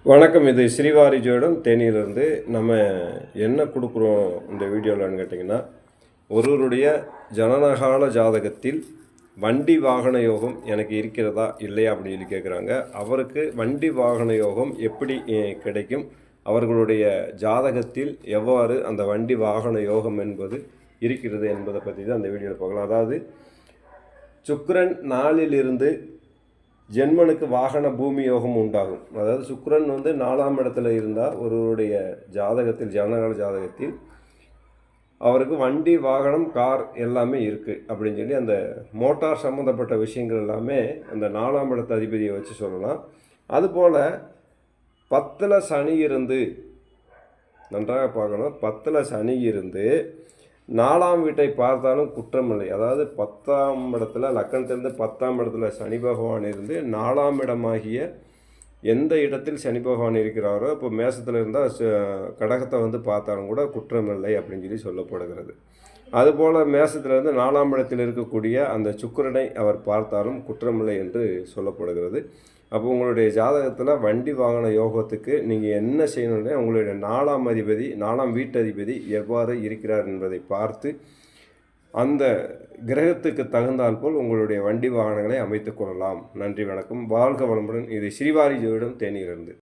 வணக்கம். இது ஸ்ரீவாரி ஜோடம் தேனியிலிருந்து நம்ம என்ன கொடுக்குறோம் இந்த வீடியோவில்னு கேட்டிங்கன்னா, ஒருவருடைய ஜனனகால ஜாதகத்தில் வண்டி வாகன யோகம் எனக்கு இருக்கிறதா இல்லையா அப்படின்னு சொல்லி கேட்குறாங்க. அவருக்கு வண்டி வாகன யோகம் எப்படி கிடைக்கும், அவர்களுடைய ஜாதகத்தில் எவ்வாறு அந்த வண்டி வாகன யோகம் என்பது இருக்கிறது என்பதை பற்றி தான் அந்த வீடியோவில் பார்க்கலாம். அதாவது சுக்கிரன் நாளிலிருந்து ஜென்மனுக்கு வாகன பூமி யோகம் உண்டாகும். அதாவது சுக்கிரன் 4ஆம் இடத்துல இருந்தால் ஒருவருடைய ஜாதகத்தில் ஜனனகால ஜாதகத்தில் அவருக்கு வண்டி வாகனம் கார் எல்லாமே இருக்குது அப்படின்னு சொல்லி அந்த மோட்டார் சம்மந்தப்பட்ட விஷயங்கள் எல்லாமே அந்த 4ஆம் இடத்து அதிபதியை வச்சு சொல்லலாம். அதுபோல் 10ல் சனி இருந்து நன்றாக பார்க்கணும். 10ல் சனி இருந்து 4ஆம் வீட்டை பார்த்தாலும் குற்றமில்லை. அதாவது 10ஆம் இடத்துல லக்கணத்திலிருந்து 10ஆம் இடத்துல சனி பகவான் இருந்து 4ஆம் இடமாகிய எந்த இடத்தில் சனி பகவான் இருக்கிறாரோ இப்போ மேசத்தில் இருந்தால் கடகத்தை பார்த்தாலும் கூட குற்றமில்லை அப்படின்னு சொல்லி சொல்லப்படுகிறது. அதுபோல் மேசத்திலிருந்து 4ஆம் இடத்தில் இருக்கக்கூடிய அந்த சுக்கிரனை அவர் பார்த்தாலும் குற்றமில்லை என்று சொல்லப்படுகிறது. அப்போ உங்களுடைய ஜாதகத்தில் வண்டி வாகன யோகத்துக்கு நீங்கள் என்ன செய்யணும்னா உங்களுடைய 4ஆம் அதிபதி 4ஆம் வீட்டு அதிபதி எவ்வாறு இருக்கிறார் என்பதை பார்த்து அந்த கிரகத்துக்கு தகுந்தால் போல் உங்களுடைய வண்டி வாகனங்களை அமைத்து கொள்ளலாம். நன்றி, வணக்கம், வாழ்க வளமுடன். இது ஸ்ரீவாரி ஜோதிடம் தேனியிலிருந்து.